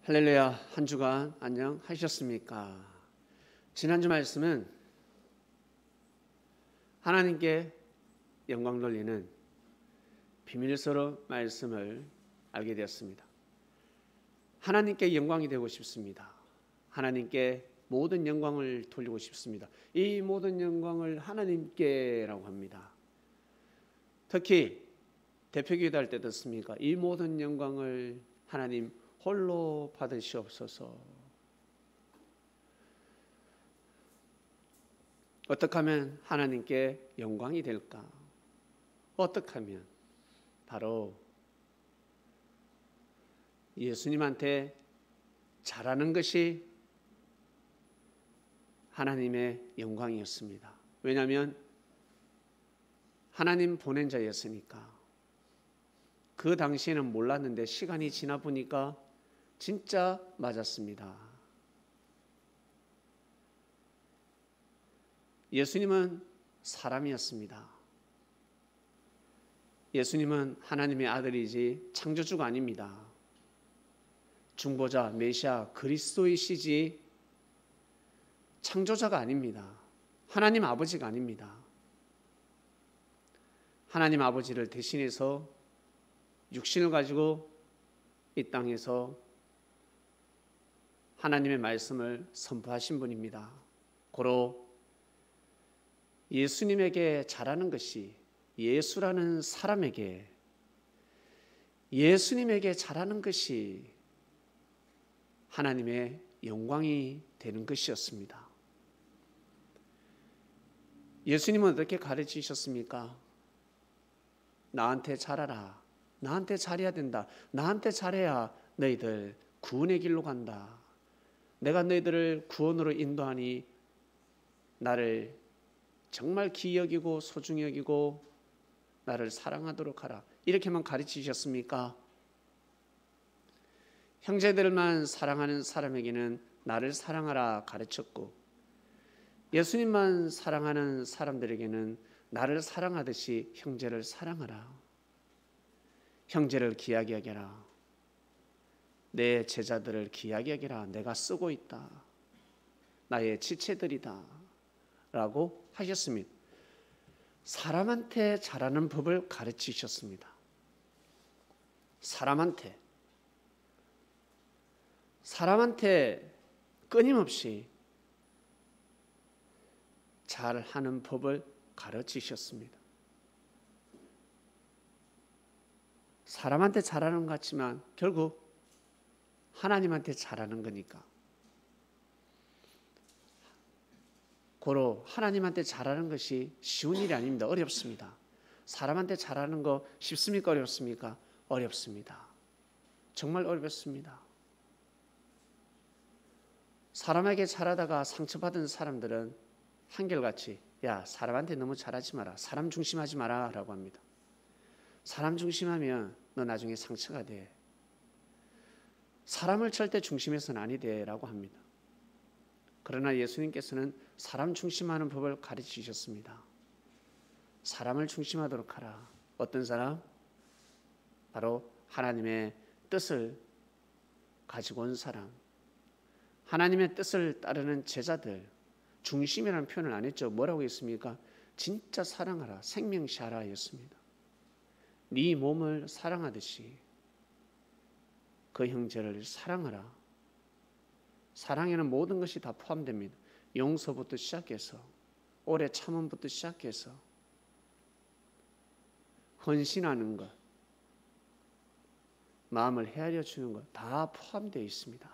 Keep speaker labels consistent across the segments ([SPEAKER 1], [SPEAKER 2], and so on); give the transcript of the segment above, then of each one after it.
[SPEAKER 1] 할렐루야, 한 주간 안녕하셨습니까? 지난주 말씀은 하나님께 영광 돌리는 비밀스러운 말씀을 알게 되었습니다. 하나님께 영광이 되고 싶습니다. 하나님께 모든 영광을 돌리고 싶습니다. 이 모든 영광을 하나님께라고 합니다. 특히 대표기도 할 때 듣습니까? 이 모든 영광을 하나님 홀로 받으시옵소서. 어떻게 하면 하나님께 영광이 될까? 어떻게 하면? 바로 예수님한테 잘하는 것이 하나님의 영광이었습니다. 왜냐하면 하나님 보낸 자였으니까. 그 당시에는 몰랐는데 시간이 지나 보니까 진짜 맞았습니다. 예수님은 사람이었습니다. 예수님은 하나님의 아들이지 창조주가 아닙니다. 중보자, 메시아, 그리스도이시지 창조자가 아닙니다. 하나님 아버지가 아닙니다. 하나님 아버지를 대신해서 육신을 가지고 이 땅에서 하나님의 말씀을 선포하신 분입니다. 고로 예수님에게 잘하는 것이 예수라는 사람에게 예수님에게 잘하는 것이 하나님의 영광이 되는 것이었습니다. 예수님은 어떻게 가르치셨습니까? 나한테 잘하라. 나한테 잘해야 된다. 나한테 잘해야 너희들 구원의 길로 간다. 내가 너희들을 구원으로 인도하니 나를 정말 귀히 여기고 소중히 여기고 나를 사랑하도록 하라. 이렇게만 가르치셨습니까? 형제들만 사랑하는 사람에게는 나를 사랑하라 가르쳤고, 예수님만 사랑하는 사람들에게는 나를 사랑하듯이 형제를 사랑하라. 형제를 귀하게 여겨라. 내 제자들을 귀하게 여겨라. 내가 쓰고 있다. 나의 지체들이다. 라고 하셨습니다. 사람한테 잘하는 법을 가르치셨습니다. 사람한테 끊임없이 잘하는 법을 가르치셨습니다. 사람한테 잘하는 것 같지만 결국 하나님한테 잘하는 거니까. 고로 하나님한테 잘하는 것이 쉬운 일이 아닙니다. 어렵습니다. 사람한테 잘하는 거 쉽습니까? 어렵습니까? 어렵습니다. 정말 어렵습니다. 사람에게 잘하다가 상처받은 사람들은 한결같이 야, 사람한테 너무 잘하지 마라. 사람 중심하지 마라 라고 합니다. 사람 중심하면 너 나중에 상처가 돼. 사람을 절대 중심해서는 아니 돼 라고 합니다. 그러나 예수님께서는 사람 중심하는 법을 가르치셨습니다. 사람을 중심하도록 하라. 어떤 사람? 바로 하나님의 뜻을 가지고 온 사람. 하나님의 뜻을 따르는 제자들. 중심이라는 표현을 안 했죠. 뭐라고 했습니까? 진짜 사랑하라. 생명시하라 였습니다. 네 몸을 사랑하듯이 그 형제를 사랑하라. 사랑에는 모든 것이 다 포함됩니다. 용서부터 시작해서 오래 참음부터 시작해서 헌신하는 것, 마음을 헤아려 주는 것 다 포함되어 있습니다.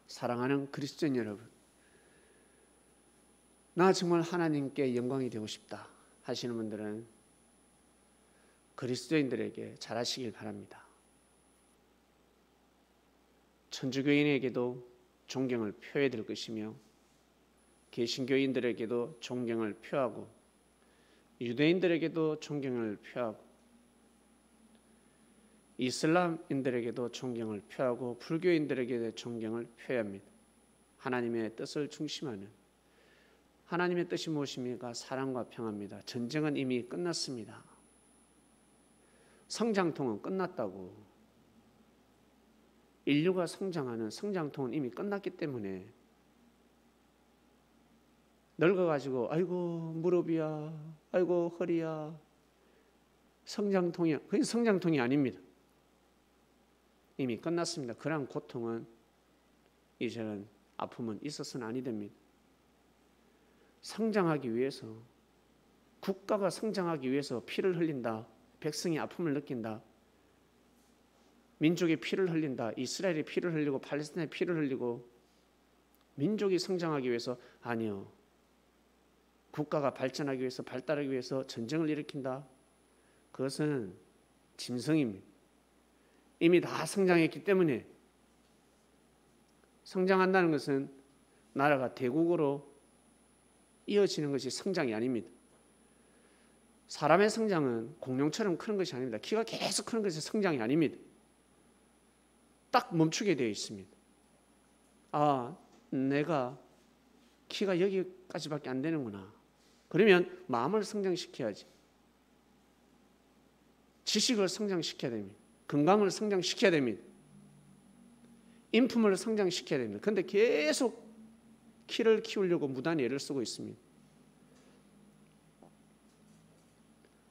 [SPEAKER 1] 사랑하는 그리스도인 여러분, 나 정말 하나님께 영광이 되고 싶다 하시는 분들은 그리스도인들에게 잘하시길 바랍니다. 천주교인에게도 존경을 표해야 될 것이며 개신교인들에게도 존경을 표하고 유대인들에게도 존경을 표하고 이슬람인들에게도 존경을 표하고 불교인들에게도 존경을 표해야 합니다. 하나님의 뜻을 중심하는 하나님의 뜻이 무엇입니까? 사랑과 평화입니다. 전쟁은 이미 끝났습니다. 성장통은 끝났다고. 인류가 성장하는 성장통은 이미 끝났기 때문에 늙어가지고 아이고 무릎이야, 아이고 허리야, 성장통이야. 그게 성장통이 아닙니다. 이미 끝났습니다. 그런 고통은 이제는 아픔은 있어서는 아니 됩니다. 성장하기 위해서, 국가가 성장하기 위해서 피를 흘린다. 백성이 아픔을 느낀다. 민족의 피를 흘린다. 이스라엘의 피를 흘리고 팔레스타인의 피를 흘리고 민족이 성장하기 위해서 아니요. 국가가 발전하기 위해서 발달하기 위해서 전쟁을 일으킨다. 그것은 짐승입니다. 이미 다 성장했기 때문에 성장한다는 것은 나라가 대국으로 이어지는 것이 성장이 아닙니다. 사람의 성장은 공룡처럼 크는 것이 아닙니다. 키가 계속 크는 것이 성장이 아닙니다. 딱 멈추게 되어 있습니다. 아, 내가 키가 여기까지밖에 안 되는구나. 그러면 마음을 성장시켜야지. 지식을 성장시켜야 됩니다. 건강을 성장시켜야 됩니다. 인품을 성장시켜야 됩니다. 그런데 계속 키를 키우려고 무단히 애를 쓰고 있습니다.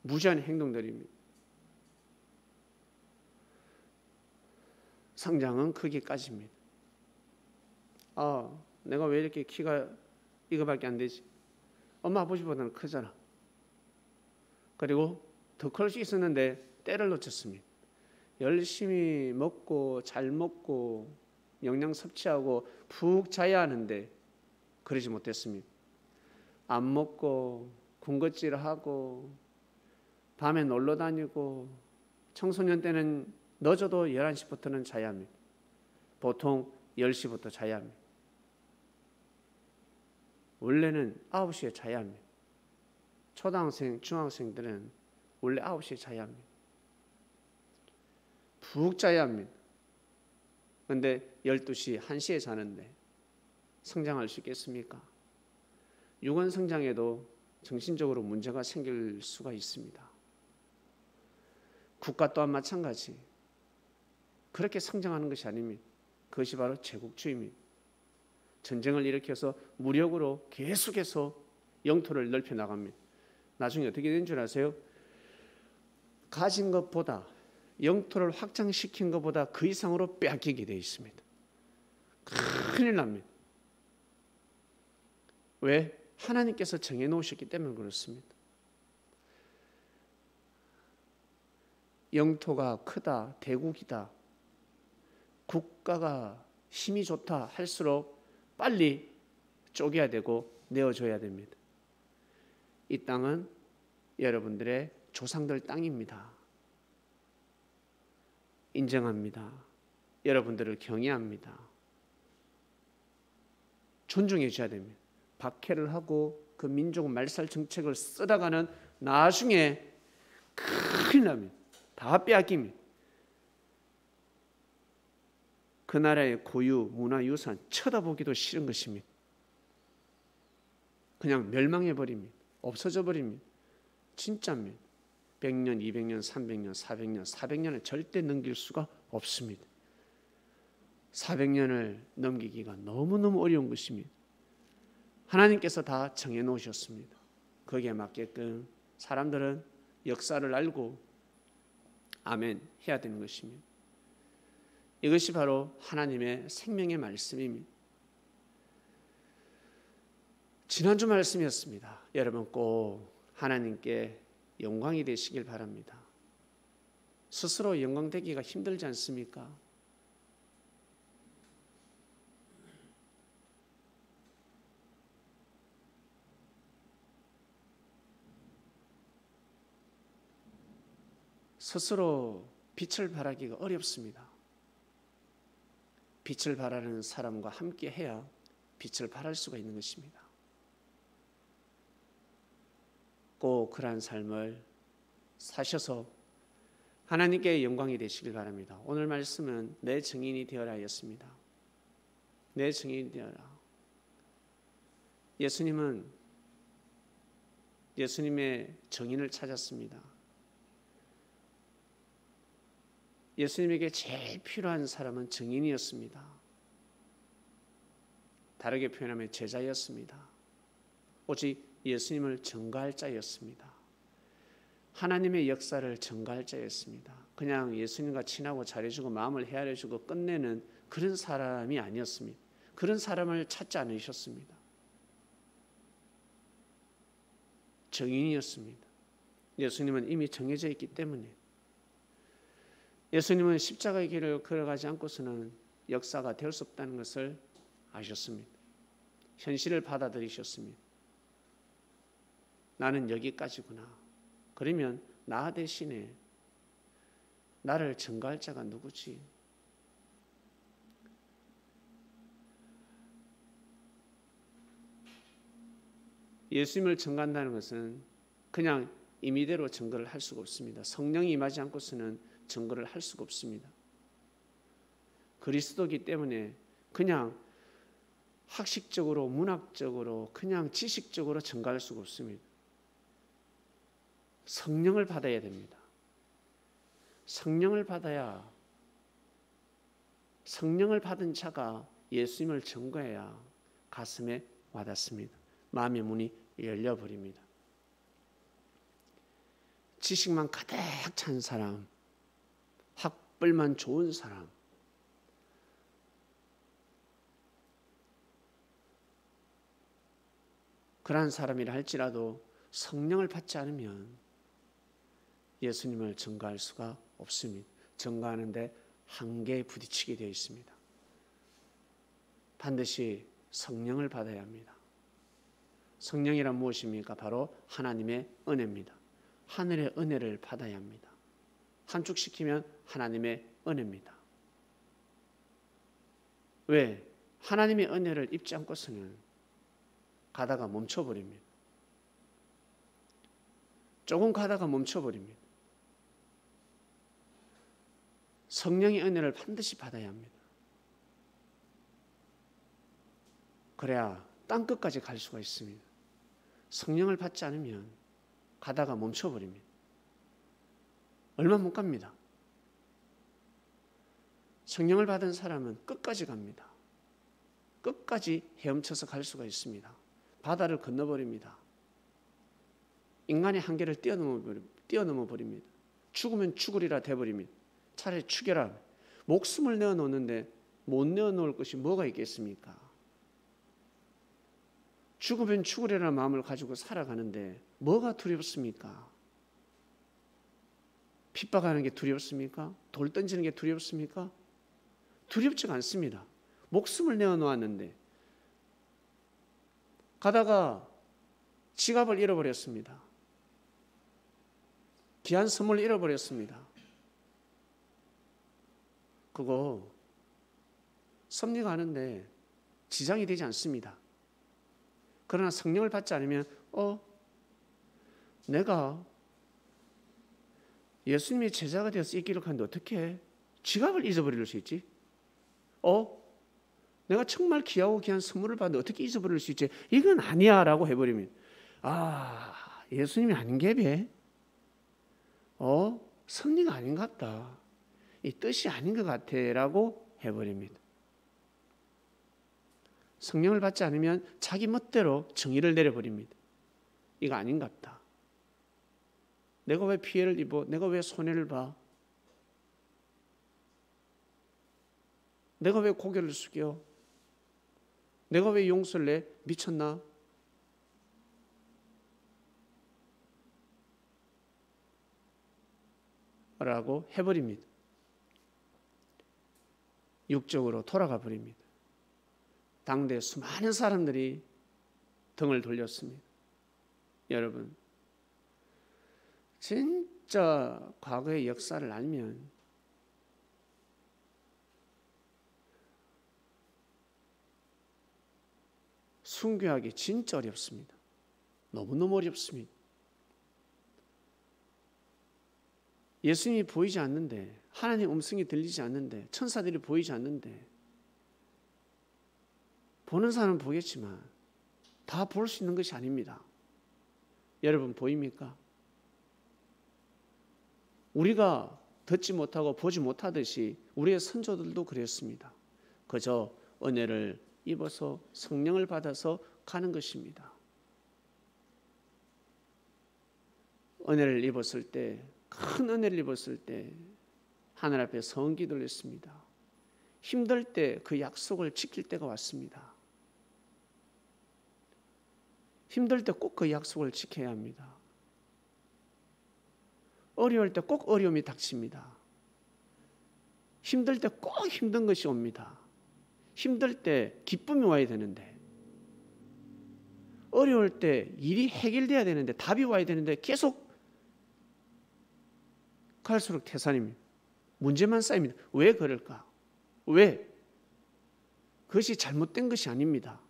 [SPEAKER 1] 무지한 행동들입니다. 성장은 크기까지입니다. 아, 내가 왜 이렇게 키가 이거밖에 안 되지? 엄마 아버지보다는 크잖아. 그리고 더 클 수 있었는데 때를 놓쳤습니다. 열심히 먹고 잘 먹고 영양 섭취하고 푹 자야 하는데 그러지 못했습니다. 안 먹고 군것질하고 밤에 놀러 다니고 청소년 때는 늦어도 11시부터는 자야 합니다. 보통 10시부터 자야 합니다. 원래는 9시에 자야 합니다. 초등학생, 중학생들은 원래 9시에 자야 합니다. 푹 자야 합니다. 그런데 12시, 1시에 자는데 성장할 수 있겠습니까? 유관 성장에도 정신적으로 문제가 생길 수가 있습니다. 국가 또한 마찬가지. 그렇게 성장하는 것이 아닙니다. 그것이 바로 제국주의입니다. 전쟁을 일으켜서 무력으로 계속해서 영토를 넓혀 나갑니다. 나중에 어떻게 된 줄 아세요? 가진 것보다 영토를 확장시킨 것보다 그 이상으로 빼앗기게 되어 있습니다. 큰일 납니다. 왜? 하나님께서 정해놓으셨기 때문에 그렇습니다. 영토가 크다, 대국이다, 국가가 힘이 좋다 할수록 빨리 쪼개야 되고 내어줘야 됩니다. 이 땅은 여러분들의 조상들 땅입니다. 인정합니다. 여러분들을 경외합니다. 존중해 줘야 됩니다. 박해를 하고 그 민족 말살 정책을 쓰다가는 나중에 큰일 납니다. 다 빼앗깁니다. 그 나라의 고유, 문화, 유산 쳐다보기도 싫은 것입니다. 그냥 멸망해버립니다. 없어져 버립니다. 진짜입니다. 100년, 200년, 300년, 400년, 400년을 절대 넘길 수가 없습니다. 400년을 넘기기가 너무너무 어려운 것입니다. 하나님께서 다 정해놓으셨습니다. 거기에 맞게끔 사람들은 역사를 알고 아멘 해야 되는 것입니다. 이것이 바로 하나님의 생명의 말씀입니다. 지난주 말씀이었습니다. 여러분 꼭 하나님께 영광이 되시길 바랍니다. 스스로 영광 되기가 힘들지 않습니까? 스스로 빛을 발하기가 어렵습니다. 빛을 발하는 사람과 함께 해야 빛을 발할 수가 있는 것입니다. 꼭 그러한 삶을 사셔서 하나님께 영광이 되시길 바랍니다. 오늘 말씀은 내 증인이 되어라 하였습니다. 내 증인이 되어라. 예수님은 예수님의 증인을 찾았습니다. 예수님에게 제일 필요한 사람은 증인이었습니다. 다르게 표현하면 제자였습니다. 오직 예수님을 증거할 자였습니다. 하나님의 역사를 증거할 자였습니다. 그냥 예수님과 친하고 잘해주고 마음을 헤아려주고 끝내는 그런 사람이 아니었습니다. 그런 사람을 찾지 않으셨습니다. 증인이었습니다. 예수님은 이미 정해져 있기 때문에 예수님은 십자가의 길을 걸어가지 않고서는 역사가 될 수 없다는 것을 아셨습니다. 현실을 받아들이셨습니다. 나는 여기까지구나. 그러면 나 대신에 나를 증거할 자가 누구지? 예수님을 증거한다는 것은 그냥 임의대로 증거를 할 수가 없습니다. 성령이 임하지 않고서는 증거를 할 수가 없습니다. 그리스도이기 때문에 그냥 학식적으로 문학적으로 그냥 지식적으로 증거할 수가 없습니다. 성령을 받아야 됩니다. 성령을 받아야 성령을 받은 자가 예수님을 증거해야 가슴에 와닿습니다. 마음의 문이 열려버립니다. 지식만 가득 찬 사람, 학벌만 좋은 사람, 그러한 사람이라 할지라도 성령을 받지 않으면 예수님을 증거할 수가 없습니다. 증거하는데 한계에 부딪히게 되어 있습니다. 반드시 성령을 받아야 합니다. 성령이란 무엇입니까? 바로 하나님의 은혜입니다. 하늘의 은혜를 받아야 합니다. 함축시키면 하나님의 은혜입니다. 왜? 하나님의 은혜를 입지 않고서는 가다가 멈춰버립니다. 조금 가다가 멈춰버립니다. 성령의 은혜를 반드시 받아야 합니다. 그래야 땅끝까지 갈 수가 있습니다. 성령을 받지 않으면 가다가 멈춰버립니다. 얼마 못 갑니다. 성령을 받은 사람은 끝까지 갑니다. 끝까지 헤엄쳐서 갈 수가 있습니다. 바다를 건너버립니다. 인간의 한계를 뛰어넘어 버립니다. 죽으면 죽으리라 돼버립니다. 차라리 죽여라. 목숨을 내어놓는데 못 내어놓을 것이 뭐가 있겠습니까? 죽으면 죽으리라는 마음을 가지고 살아가는데 뭐가 두렵습니까? 핍박하는 게 두렵습니까? 돌 던지는 게 두렵습니까? 두렵지가 않습니다. 목숨을 내어놓았는데 가다가 지갑을 잃어버렸습니다. 귀한 선물을 잃어버렸습니다. 그거 섭리가 하는데 지장이 되지 않습니다. 그러나 성령을 받지 않으면 내가 예수님의 제자가 되어서 이 길을 가는데 어떻게 지갑을 잊어버릴 수 있지? 내가 정말 귀하고 귀한 선물을 받는데 어떻게 잊어버릴 수 있지? 이건 아니야 라고 해버리면 예수님이 아닌 게배 섭리가 아닌 것 같다. 이 뜻이 아닌 것 같아 라고 해버립니다. 성령을 받지 않으면 자기 멋대로 정의를 내려버립니다. 이거 아닌갑다. 내가 왜 피해를 입어? 내가 왜 손해를 봐? 내가 왜 고개를 숙여? 내가 왜 용서를 내? 미쳤나? 라고 해버립니다. 육적으로 돌아가 버립니다. 당대 수많은 사람들이 등을 돌렸습니다. 여러분, 진짜 과거의 역사를 알면 순교하기 진짜 어렵습니다. 너무너무 어렵습니다. 예수님이 보이지 않는데, 하나님의 음성이 들리지 않는데, 천사들이 보이지 않는데, 보는 사람은 보겠지만 다 볼 수 있는 것이 아닙니다. 여러분 보입니까? 우리가 듣지 못하고 보지 못하듯이 우리의 선조들도 그랬습니다. 그저 은혜를 입어서 성령을 받아서 가는 것입니다. 은혜를 입었을 때, 큰 은혜를 입었을 때 하늘 앞에 성기도를 했습니다. 힘들 때 그 약속을 지킬 때가 왔습니다. 힘들 때 꼭 그 약속을 지켜야 합니다. 어려울 때 꼭 어려움이 닥칩니다. 힘들 때 꼭 힘든 것이 옵니다. 힘들 때 기쁨이 와야 되는데, 어려울 때 일이 해결돼야 되는데, 답이 와야 되는데 계속 갈수록 태산입니다. 문제만 쌓입니다. 왜 그럴까? 왜? 그것이 잘못된 것이 아닙니다.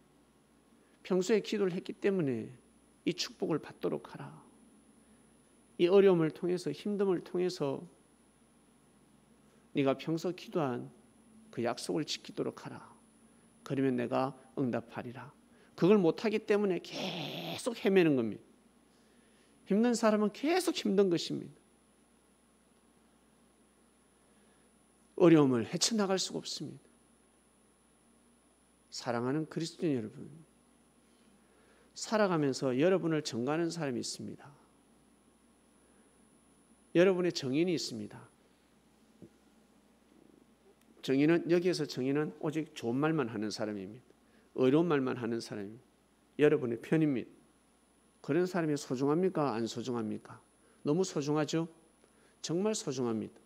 [SPEAKER 1] 평소에 기도를 했기 때문에 이 축복을 받도록 하라. 이 어려움을 통해서, 힘듦을 통해서 네가 평소 기도한 그 약속을 지키도록 하라. 그러면 내가 응답하리라. 그걸 못하기 때문에 계속 헤매는 겁니다. 힘든 사람은 계속 힘든 것입니다. 어려움을 헤쳐나갈 수가 없습니다. 사랑하는 그리스도인 여러분, 살아가면서 여러분을 정하는 사람이 있습니다. 여러분의 정인이 있습니다. 정인은, 여기에서 정인은 오직 좋은 말만 하는 사람입니다. 의로운 말만 하는 사람입니다. 여러분의 편입니다. 그런 사람이 소중합니까? 안 소중합니까? 너무 소중하죠? 정말 소중합니다.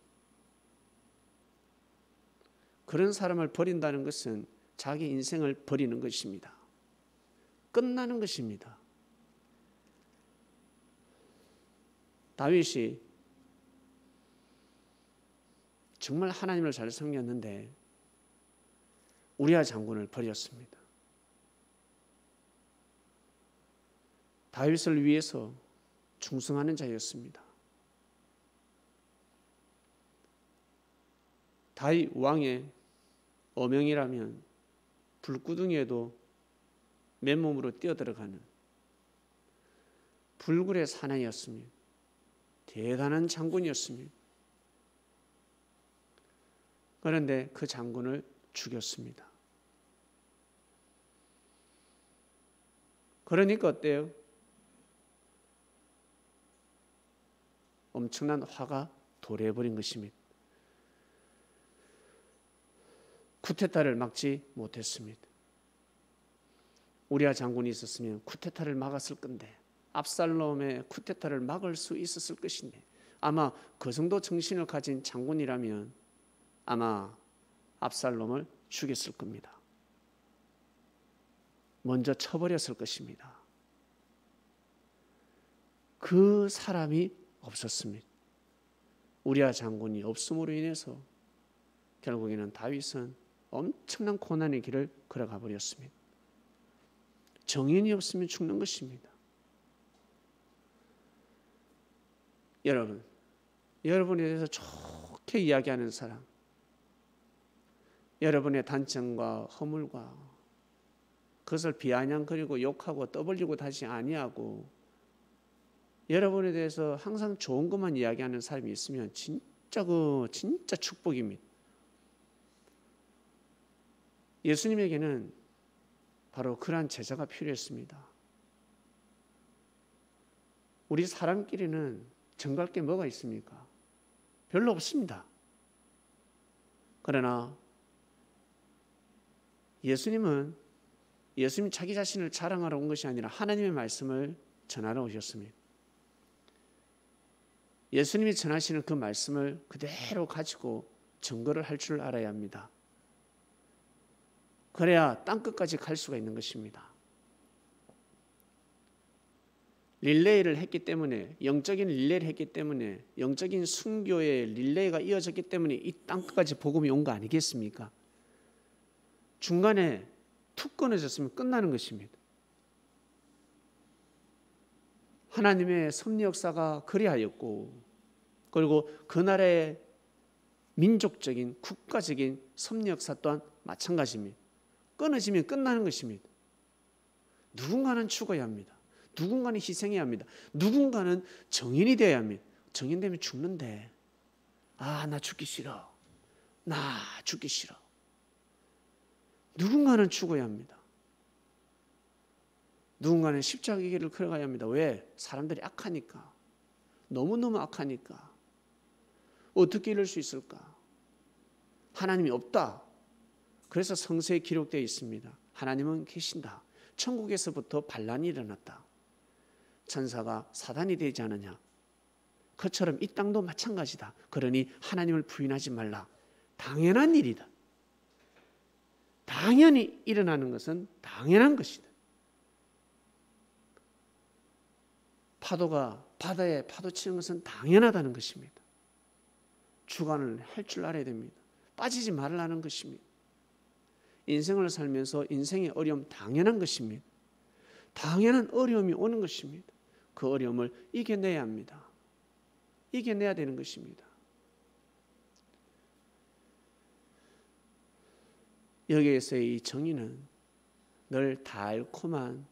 [SPEAKER 1] 그런 사람을 버린다는 것은 자기 인생을 버리는 것입니다. 끝나는 것입니다. 다윗이 정말 하나님을 잘 섬겼는데 우리아 장군을 버렸습니다. 다윗을 위해서 충성하는 자였습니다. 다윗 왕의 어명이라면 불구덩이에도 맨몸으로 뛰어들어가는 불굴의 사나이였습니다. 대단한 장군이었습니다. 그런데 그 장군을 죽였습니다. 그러니까 어때요? 엄청난 화가 도래해버린 것입니다. 쿠데타를 막지 못했습니다. 우리아 장군이 있었으면 쿠데타를 막았을 건데, 압살롬의 쿠데타를 막을 수 있었을 것인데, 아마 그 정도 정신을 가진 장군이라면 아마 압살롬을 죽였을 겁니다. 먼저 쳐버렸을 것입니다. 그 사람이 없었습니다. 우리아 장군이 없음으로 인해서 결국에는 다윗은 엄청난 고난의 길을 걸어가 버렸습니다. 정인이 없으면 죽는 것입니다. 여러분에 대해서 좋게 이야기하는 사람, 여러분의 단점과 허물과 그것을 비아냥거리고 욕하고 떠벌리고 다시 아니하고 여러분에 대해서 항상 좋은 것만 이야기하는 사람이 있으면 진짜 축복입니다. 예수님에게는 바로 그러한 제자가 필요했습니다. 우리 사람끼리는 정갈 게 뭐가 있습니까? 별로 없습니다. 그러나 예수님은 자기 자신을 자랑하러 온 것이 아니라 하나님의 말씀을 전하러 오셨습니다. 예수님이 전하시는 그 말씀을 그대로 가지고 증거를 할 줄 알아야 합니다. 그래야 땅끝까지 갈 수가 있는 것입니다. 릴레이를 했기 때문에, 영적인 릴레이를 했기 때문에, 영적인 순교의 릴레이가 이어졌기 때문에 이 땅끝까지 복음이 온 거 아니겠습니까? 중간에 툭 끊어졌으면 끝나는 것입니다. 하나님의 섭리 역사가 그리하였고, 그리고 그 나라의 민족적인 국가적인 섭리 역사 또한 마찬가지입니다. 끊어지면 끝나는 것입니다. 누군가는 죽어야 합니다. 누군가는 희생해야 합니다. 누군가는 정인이 되어야 합니다. 정인되면 죽는데 나 죽기 싫어. 나 죽기 싫어. 누군가는 죽어야 합니다. 누군가는 십자가의 길을 걸어가야 합니다. 왜? 사람들이 악하니까. 너무너무 악하니까. 어떻게 이럴 수 있을까? 하나님이 없다. 그래서 성서에 기록되어 있습니다. 하나님은 계신다. 천국에서부터 반란이 일어났다. 천사가 사단이 되지 않느냐. 그처럼 이 땅도 마찬가지다. 그러니 하나님을 부인하지 말라. 당연한 일이다. 당연히 일어나는 것은 당연한 것이다. 파도가 바다에 파도치는 것은 당연하다는 것입니다. 주관을 할 줄 알아야 됩니다. 빠지지 말라는 것입니다. 인생을 살면서 인생의 어려움 당연한 것입니다. 당연한 어려움이 오는 것입니다. 그 어려움을 이겨내야 합니다. 이겨내야 되는 것입니다. 여기에서의 이 정의는 늘 달콤한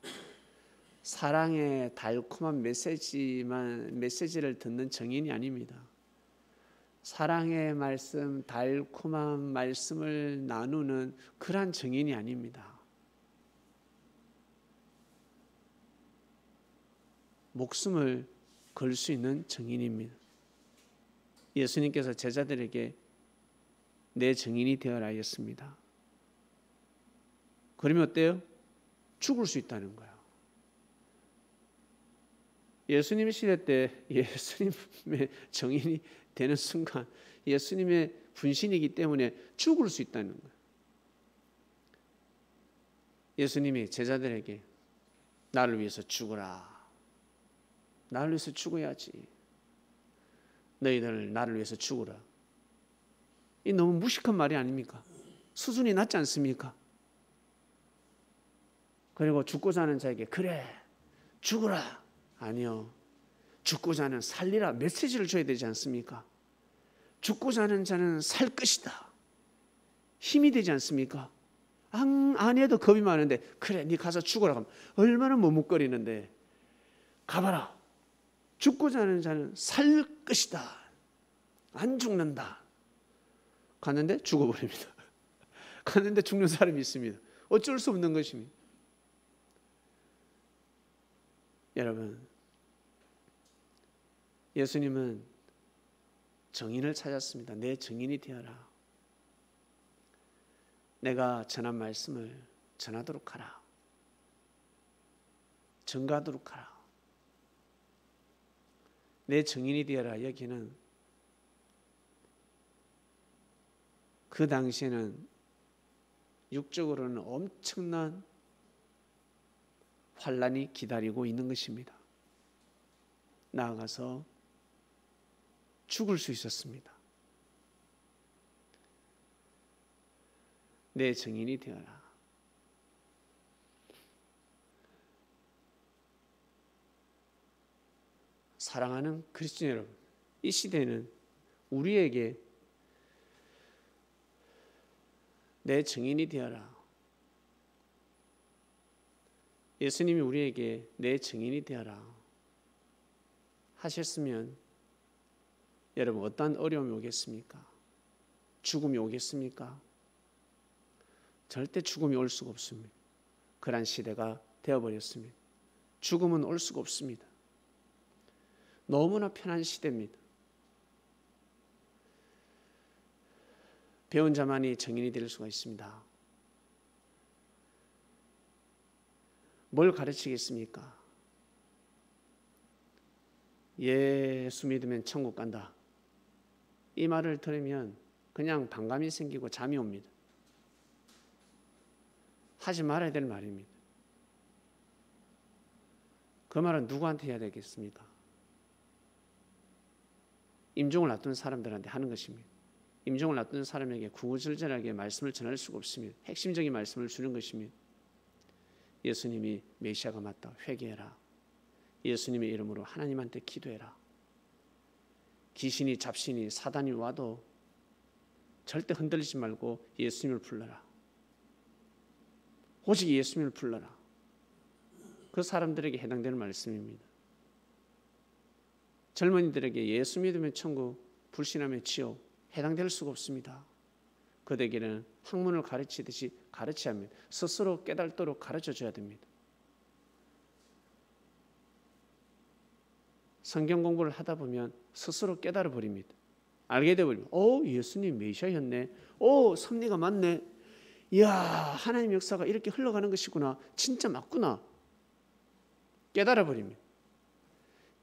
[SPEAKER 1] 사랑의 달콤한 메시지를 듣는 정인이 아닙니다. 사랑의 말씀, 달콤한 말씀을 나누는 그러한 정인이 아닙니다. 목숨을 걸 수 있는 정인입니다. 예수님께서 제자들에게 내 정인이 되어라 하였습니다. 그러면 어때요? 죽을 수 있다는 거예요. 예수님 시대 때 예수님의 정인이 되는 순간 예수님의 분신이기 때문에 죽을 수 있다는 거예요. 예수님이 제자들에게 나를 위해서 죽어라. 나를 위해서 죽어야지. 너희들 나를 위해서 죽어라. 이 너무 무식한 말이 아닙니까? 수준이 낮지 않습니까? 그리고 죽고자 하는 자에게 그래 죽어라. 아니요. 죽고자 하는 살리라 메시지를 줘야 되지 않습니까? 죽고자 하는 자는 살 것이다. 힘이 되지 않습니까? 아니어도 겁이 많은데 그래 네 가서 죽어라 하면 얼마나 머뭇거리는데 가봐라. 죽고자 하는 자는 살 것이다. 안 죽는다. 갔는데 죽어버립니다. 갔는데 죽는 사람이 있습니다. 어쩔 수 없는 것입니다. 여러분, 예수님은 정인을 찾았습니다. 내 정인이 되어라. 내가 전한 말씀을 전하도록 하라. 전가하도록 하라. 내 정인이 되어라. 여기는 그 당시에는 육적으로는 엄청난 환란이 기다리고 있는 것입니다. 나아가서 죽을 수 있었습니다. 내 정인이 되어라. 사랑하는 그리스도 여러분, 이 시대는 우리에게 내 정인이 되어라. 예수님이 우리에게 내 정인이 되어라 하셨으면 여러분 어떠한 어려움이 오겠습니까? 죽음이 오겠습니까? 절대 죽음이 올 수가 없습니다. 그러한 시대가 되어버렸습니다. 죽음은 올 수가 없습니다. 너무나 편한 시대입니다. 배운 자만이 정인이 될 수가 있습니다. 뭘 가르치겠습니까? 예수 믿으면 천국 간다. 이 말을 들으면 그냥 반감이 생기고 잠이 옵니다. 하지 말아야 될 말입니다. 그 말은 누구한테 해야 되겠습니까? 임종을 놔둔 사람들한테 하는 것입니다. 임종을 놔둔 사람에게 구구절절하게 말씀을 전할 수가 없습니다. 핵심적인 말씀을 주는 것입니다. 예수님이 메시아가 맞다. 회개해라. 예수님의 이름으로 하나님한테 기도해라. 귀신이 잡신이 사단이 와도 절대 흔들리지 말고 예수님을 불러라. 오직 예수님을 불러라. 그 사람들에게 해당되는 말씀입니다. 젊은이들에게 예수 믿으면 천국 불신함의 지옥, 해당될 수가 없습니다. 그들에게는 학문을 가르치듯이 가르쳐야 합니다. 스스로 깨닫도록 가르쳐줘야 됩니다. 성경 공부를 하다 보면 스스로 깨달아 버립니다. 알게 되버리면 예수님 메시아였네. 섭리가 맞네. 이야, 하나님 역사가 이렇게 흘러가는 것이구나. 진짜 맞구나. 깨달아 버립니다.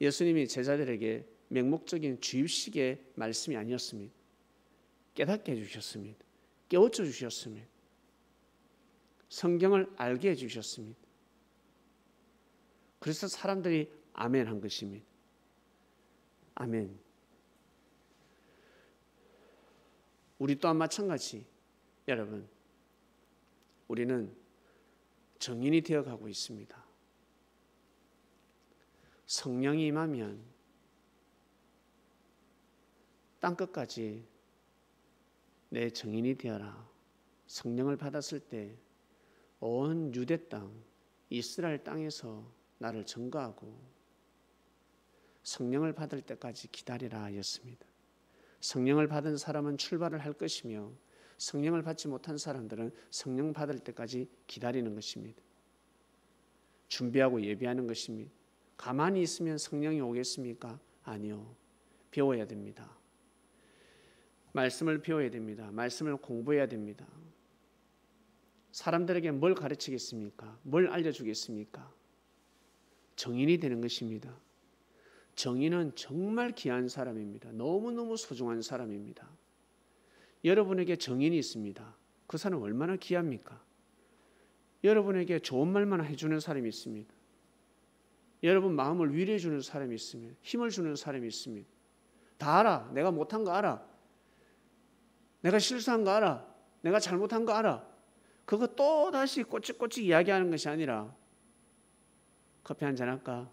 [SPEAKER 1] 예수님이 제자들에게 맹목적인 주입식의 말씀이 아니었습니다. 깨닫게 해주셨습니다. 깨우쳐 주셨습니다. 성경을 알게 해주셨습니다. 그래서 사람들이 아멘 한 것입니다. 아멘. 우리 또한 마찬가지. 여러분, 우리는 정인이 되어가고 있습니다. 성령이 임하면 땅끝까지 내 정인이 되어라. 성령을 받았을 때 온 유대 땅, 이스라엘 땅에서 나를 증거하고 성령을 받을 때까지 기다리라 하였습니다. 성령을 받은 사람은 출발을 할 것이며 성령을 받지 못한 사람들은 성령 받을 때까지 기다리는 것입니다. 준비하고 예비하는 것입니다. 가만히 있으면 성령이 오겠습니까? 아니요. 배워야 됩니다. 말씀을 배워야 됩니다. 말씀을 공부해야 됩니다. 사람들에게 뭘 가르치겠습니까? 뭘 알려주겠습니까? 정인이 되는 것입니다. 정인은 정말 귀한 사람입니다. 너무너무 소중한 사람입니다. 여러분에게 정인이 있습니다. 그 사람 얼마나 귀합니까? 여러분에게 좋은 말만 해주는 사람이 있습니다. 여러분 마음을 위로해 주는 사람이 있습니다. 힘을 주는 사람이 있습니다. 다 알아. 내가 못한 거 알아. 내가 실수한 거 알아. 내가 잘못한 거 알아. 그거 또 다시 꼬치꼬치 이야기하는 것이 아니라 커피 한잔 할까?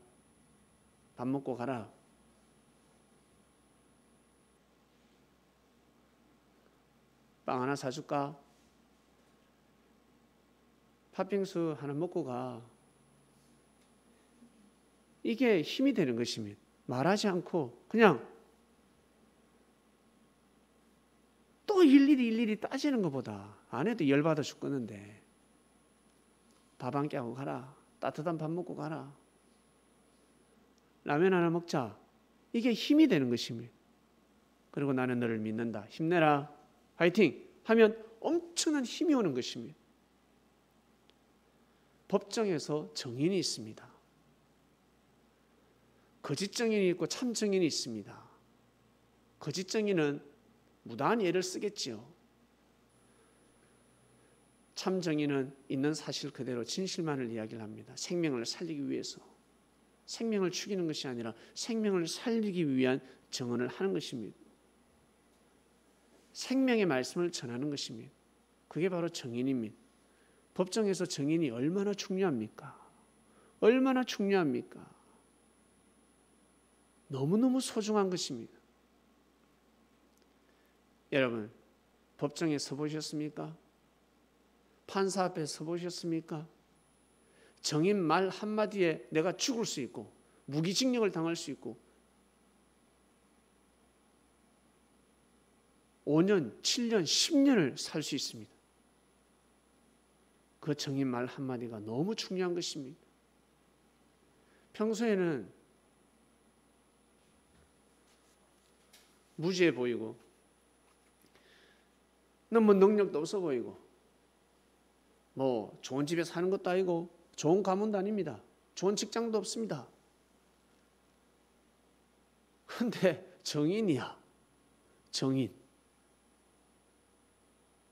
[SPEAKER 1] 밥 먹고 가라. 빵 하나 사줄까? 팥빙수 하나 먹고 가. 이게 힘이 되는 것입니다. 말하지 않고 그냥 또 일일이 따지는 것보다 안 해도 열받아 죽겠는데 밥 한 끼 하고 가라. 따뜻한 밥 먹고 가라. 라면 하나 먹자. 이게 힘이 되는 것입니다. 그리고 나는 너를 믿는다. 힘내라. 화이팅! 하면 엄청난 힘이 오는 것입니다. 법정에서 정인이 있습니다. 거짓 정인이 있고 참 정인이 있습니다. 거짓 정인은 무단한 예를 쓰겠지요. 참 정인은 있는 사실 그대로 진실만을 이야기를 합니다. 생명을 살리기 위해서. 생명을 죽이는 것이 아니라 생명을 살리기 위한 정언을 하는 것입니다. 생명의 말씀을 전하는 것입니다. 그게 바로 정인입니다. 법정에서 정인이 얼마나 중요합니까? 얼마나 중요합니까? 너무너무 소중한 것입니다. 여러분, 법정에 서보셨습니까? 판사 앞에 서보셨습니까? 정인 말 한마디에 내가 죽을 수 있고 무기징역을 당할 수 있고 5년, 7년, 10년을 살 수 있습니다. 그 정인 말 한마디가 너무 중요한 것입니다. 평소에는 무지해 보이고 너무 능력도 없어 보이고 뭐 좋은 집에 사는 것도 아니고 좋은 가문도 아닙니다. 좋은 직장도 없습니다. 그런데 정인이야. 정인.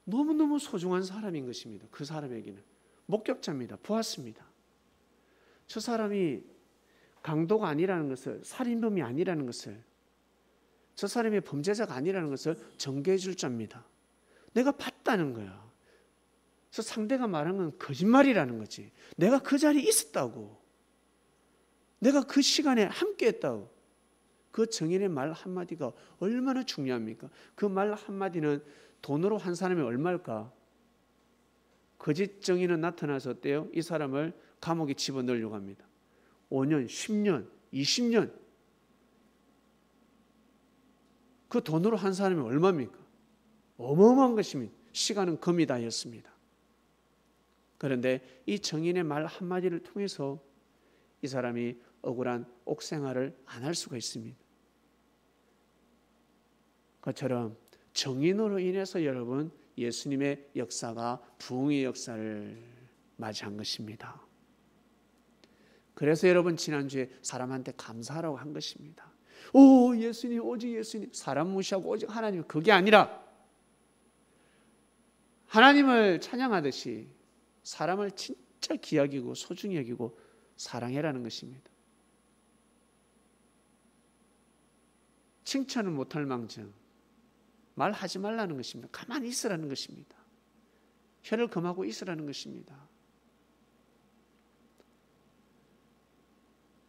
[SPEAKER 1] 너무너무 소중한 사람인 것입니다. 그 사람에게는. 목격자입니다. 보았습니다. 저 사람이 강도가 아니라는 것을, 살인범이 아니라는 것을, 저 사람이 범죄자가 아니라는 것을 전개해 줄 자입니다. 내가 봤다는 거야. 그래서 상대가 말한 건 거짓말이라는 거지. 내가 그 자리에 있었다고. 내가 그 시간에 함께 했다고. 그 정인의 말 한마디가 얼마나 중요합니까? 그 말 한마디는 돈으로 한 사람이 얼마일까? 거짓 정인은 나타나서 어때요? 이 사람을 감옥에 집어넣으려고 합니다. 5년, 10년, 20년. 그 돈으로 한 사람이 얼마입니까? 어마어마한 것입니다. 시간은 금이다였습니다. 그런데 이 증인의 말 한마디를 통해서 이 사람이 억울한 옥생활을 안 할 수가 있습니다. 그처럼 증인으로 인해서 여러분 예수님의 역사가 부흥의 역사를 맞이한 것입니다. 그래서 여러분 지난주에 사람한테 감사하라고 한 것입니다. 오 예수님 오직 예수님 사람 무시하고 오직 하나님 그게 아니라 하나님을 찬양하듯이 사람을 진짜 귀하게 여기고 소중히 여기고 사랑해라는 것입니다. 칭찬은 못할 망정 말하지 말라는 것입니다. 가만히 있으라는 것입니다. 혀를 금하고 있으라는 것입니다.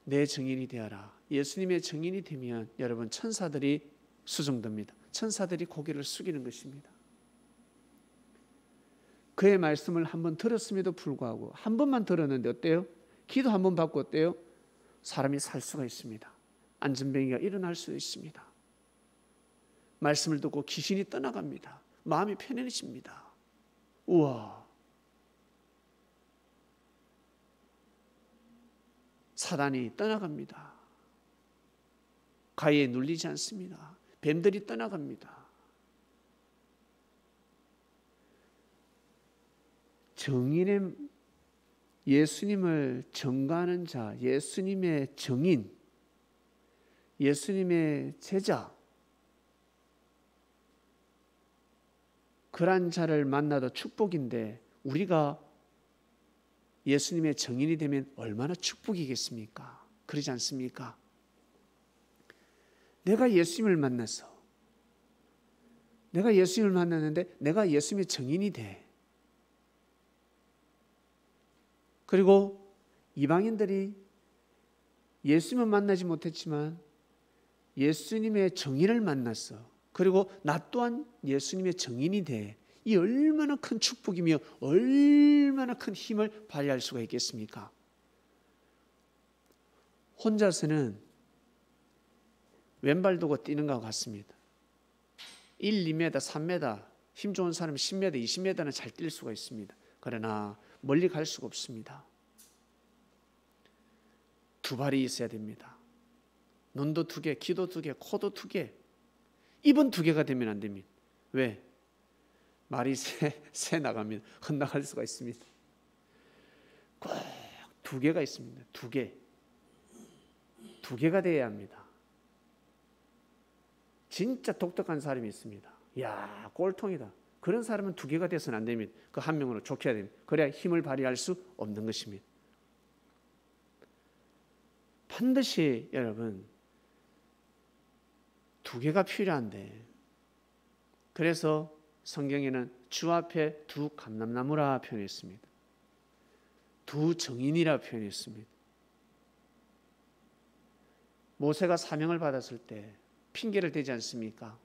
[SPEAKER 1] 내 증인이 되어라. 예수님의 증인이 되면 여러분 천사들이 수종됩니다. 천사들이 고개를 숙이는 것입니다. 그의 말씀을 한번 들었음에도 불구하고 한 번만 들었는데 어때요? 기도 한 번 받고 어때요? 사람이 살 수가 있습니다. 안전병이가 일어날 수 있습니다. 말씀을 듣고 귀신이 떠나갑니다. 마음이 편해집니다. 우와. 사단이 떠나갑니다. 가해에 눌리지 않습니다. 뱀들이 떠나갑니다. 정인의 예수님을 전가하는 자, 예수님의 정인, 예수님의 제자, 그런 자를 만나도 축복인데 우리가 예수님의 정인이 되면 얼마나 축복이겠습니까? 그러지 않습니까? 내가 예수님을 만났어. 내가 예수님을 만났는데 내가 예수님의 정인이 돼. 그리고 이방인들이 예수님을 만나지 못했지만 예수님의 정인을 만났어. 그리고 나 또한 예수님의 정인이 돼. 이 얼마나 큰 축복이며 얼마나 큰 힘을 발휘할 수가 있겠습니까? 혼자서는 왼발 두고 뛰는 것과 같습니다. 1, 2m, 3m, 힘 좋은 사람은 10m, 20m는 잘 뛸 수가 있습니다. 그러나 멀리 갈 수가 없습니다. 두 발이 있어야 됩니다. 눈도 두 개, 귀도 두 개, 코도 두 개, 입은 두 개가 되면 안 됩니다. 왜? 말이 새 나갑니다. 헛나갈 수가 있습니다. 꼭 두 개가 있습니다. 두 개. 두 개가 돼야 합니다. 진짜 독특한 사람이 있습니다. 이야, 꼴통이다. 그런 사람은 두 개가 돼서는 안 됩니다. 그 한 명으로 족해야 됩니다. 그래야 힘을 발휘할 수 없는 것입니다. 반드시 여러분 두 개가 필요한데 그래서 성경에는 주 앞에 두 감람나무라 표현했습니다. 두 정인이라 표현했습니다. 모세가 사명을 받았을 때 핑계를 대지 않습니까?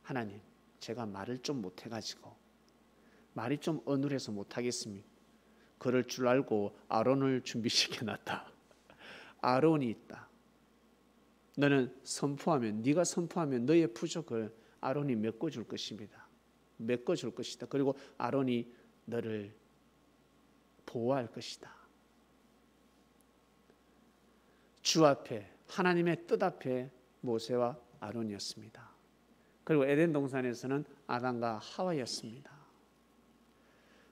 [SPEAKER 1] 하나님, 제가 말을 좀 못해가지고 말이 좀 어눌해서 못하겠습니다. 그럴 줄 알고 아론을 준비시켜놨다. 아론이 있다. 너는 선포하면 네가 선포하면 너의 부족을 아론이 메꿔줄 것입니다. 메꿔줄 것이다. 그리고 아론이 너를 보호할 것이다. 주 앞에 하나님의 뜻 앞에 모세와 아론이었습니다. 그리고 에덴 동산에서는 아담과 하와였습니다.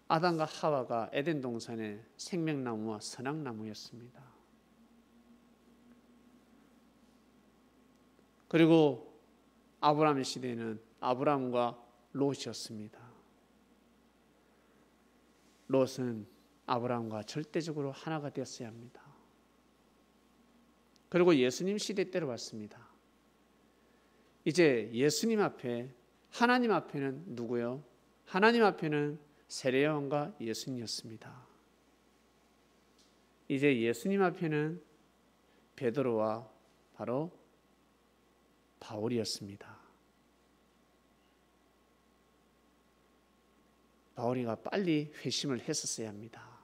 [SPEAKER 1] 아담과 하와가 에덴 동산의 생명나무와 선악나무였습니다. 그리고 아브라함 시대에는 아브라함과 롯이었습니다. 롯은 아브라함과 절대적으로 하나가 되었어야 합니다. 그리고 예수님 시대 때로 왔습니다. 이제 예수님 앞에 하나님 앞에는 누구요? 하나님 앞에는 세례요한과 예수님이었습니다. 이제 예수님 앞에는 베드로와 바로 바울이었습니다. 바울이가 빨리 회심을 했었어야 합니다.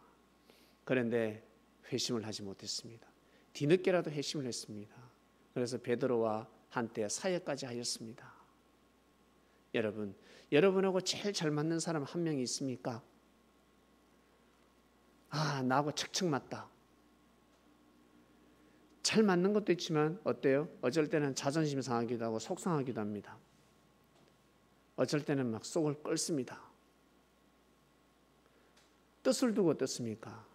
[SPEAKER 1] 그런데 회심을 하지 못했습니다. 뒤늦게라도 회심을 했습니다. 그래서 베드로와 한때 사역까지 하였습니다. 여러분하고 제일 잘 맞는 사람 한 명이 있습니까? 나하고 척척 맞다. 잘 맞는 것도 있지만 어때요? 어쩔 때는 자존심 상하기도 하고 속상하기도 합니다. 어쩔 때는 막 속을 끓습니다. 뜻을 두고 어떻습니까?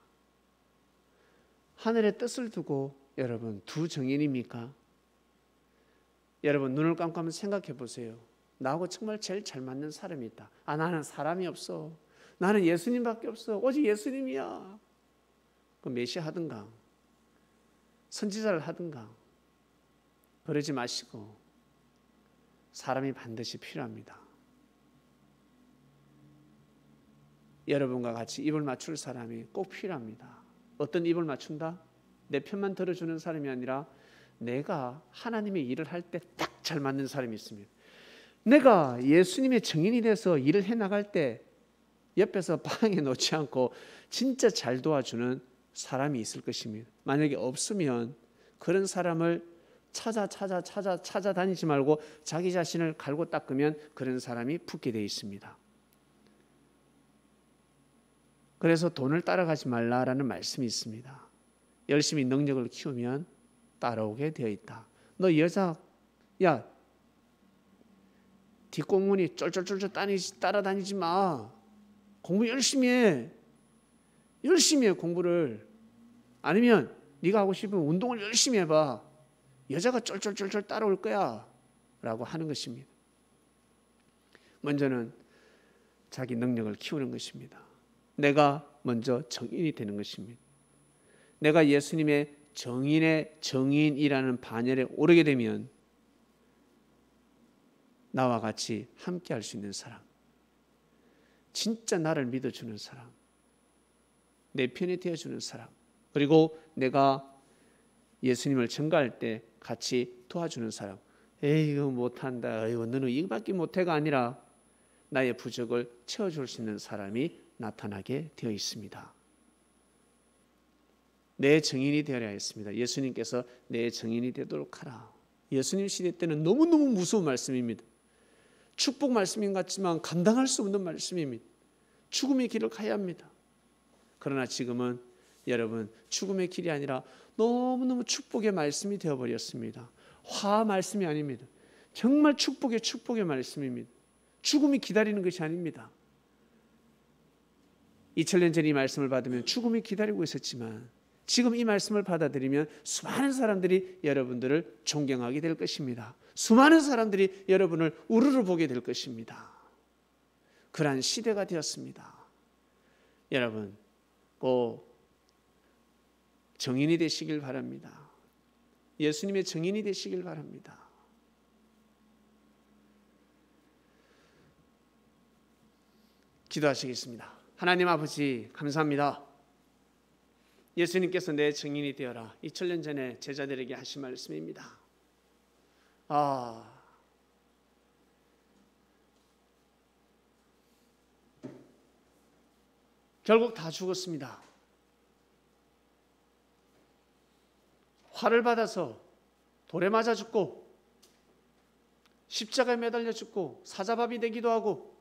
[SPEAKER 1] 하늘의 뜻을 두고 여러분 두 정인입니까? 여러분 눈을 감고 한번 생각해 보세요. 나하고 정말 제일 잘 맞는 사람이 있다. 나는 사람이 없어. 나는 예수님밖에 없어. 오직 예수님이야. 그럼 메시아 하든가 선지자를 하든가 그러지 마시고 사람이 반드시 필요합니다. 여러분과 같이 입을 맞출 사람이 꼭 필요합니다. 어떤 입을 맞춘다? 내 편만 들어주는 사람이 아니라 내가 하나님의 일을 할 때 딱 잘 맞는 사람이 있습니다. 내가 예수님의 증인이 돼서 일을 해나갈 때 옆에서 방해 놓지 않고 진짜 잘 도와주는 사람이 있을 것입니다. 만약에 없으면 그런 사람을 찾아다니지 말고 자기 자신을 갈고 닦으면 그런 사람이 붙게 되어 있습니다. 그래서 돈을 따라가지 말라라는 말씀이 있습니다. 열심히 능력을 키우면 따라오게 되어 있다. 너 여자, 야, 뒷공문이 쫄쫄쫄쫄 따라다니지 마. 공부 열심히 해. 열심히 해 공부를. 아니면 네가 하고 싶으면 운동을 열심히 해봐. 여자가 쫄쫄쫄쫄 따라올 거야 라고 하는 것입니다. 먼저는 자기 능력을 키우는 것입니다. 내가 먼저 정인이 되는 것입니다. 내가 예수님의 정인의 정인이라는 반열에 오르게 되면 나와 같이 함께 할 수 있는 사람, 진짜 나를 믿어주는 사람, 내 편이 되어주는 사람, 그리고 내가 예수님을 전가할 때 같이 도와주는 사람. 에이 이거 못한다, 이거 너는 이거밖에 못해가 아니라 나의 부족을 채워줄 수 있는 사람이 나타나게 되어 있습니다. 내 증인이 되어야 했습니다. 예수님께서 내 증인이 되도록 하라. 예수님 시대 때는 너무너무 무서운 말씀입니다. 축복 말씀인 것 같지만 감당할 수 없는 말씀입니다. 죽음의 길을 가야 합니다. 그러나 지금은 여러분 죽음의 길이 아니라 너무너무 축복의 말씀이 되어버렸습니다. 화 말씀이 아닙니다. 정말 축복의 말씀입니다. 죽음이 기다리는 것이 아닙니다. 2000년 전 이 말씀을 받으면 죽음이 기다리고 있었지만 지금 이 말씀을 받아들이면 수많은 사람들이 여러분들을 존경하게 될 것입니다. 수많은 사람들이 여러분을 우르르 보게 될 것입니다. 그러한 시대가 되었습니다. 여러분 꼭 정인이 되시길 바랍니다. 예수님의 정인이 되시길 바랍니다. 기도하시겠습니다. 하나님 아버지 감사합니다. 예수님께서 내 증인이 되어라. 2000년 전에 제자들에게 하신 말씀입니다. 결국 다 죽었습니다. 화를 받아서 돌에 맞아 죽고 십자가에 매달려 죽고 사자밥이 되기도 하고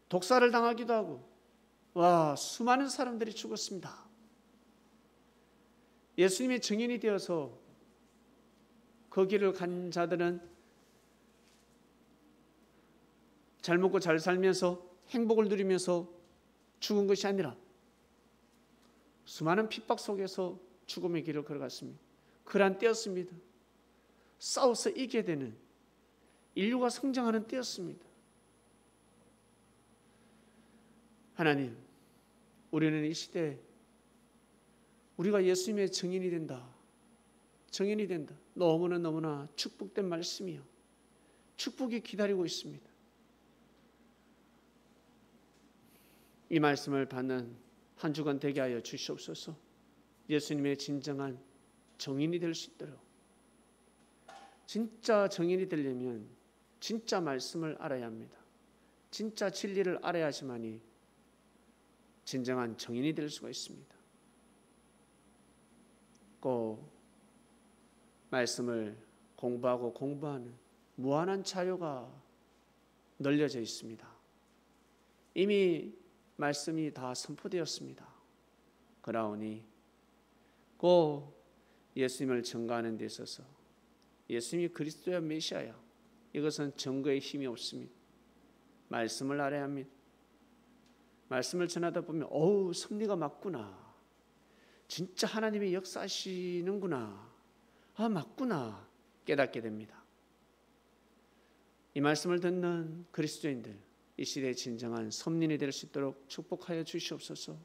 [SPEAKER 1] 독사를 당하기도 하고 수많은 사람들이 죽었습니다. 예수님의 증인이 되어서 그 길을 간 자들은 잘 먹고 잘 살면서 행복을 누리면서 죽은 것이 아니라 수많은 핍박 속에서 죽음의 길을 걸어갔습니다. 그러한 때였습니다. 싸워서 이기게 되는 인류가 성장하는 때였습니다. 하나님, 우리는 이 시대에 우리가 예수님의 증인이 된다. 증인이 된다. 너무나 축복된 말씀이요. 축복이 기다리고 있습니다. 이 말씀을 받는 한 주간 되게 하여 주시옵소서. 예수님의 진정한 정인이 될 수 있도록. 진짜 정인이 되려면 진짜 말씀을 알아야 합니다. 진짜 진리를 알아야지만이 진정한 정인이 될 수가 있습니다. 꼭 말씀을 공부하는 무한한 자유가 널려져 있습니다. 이미 말씀이 다 선포되었습니다. 그러하니 꼭 예수님을 증거하는 데 있어서 예수님이 그리스도야 메시아야, 이것은 증거의 힘이 없습니다. 말씀을 알아야 합니다. 말씀을 전하다 보면 섭리가 맞구나, 진짜 하나님이 역사하시는구나, 맞구나 깨닫게 됩니다. 이 말씀을 듣는 그리스도인들, 이 시대의 진정한 섭린이 될 수 있도록 축복하여 주시옵소서.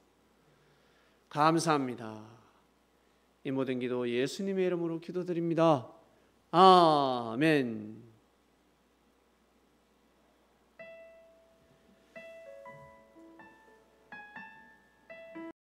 [SPEAKER 1] 감사합니다. 이 모든 기도 예수님의 이름으로 기도드립니다. 아멘.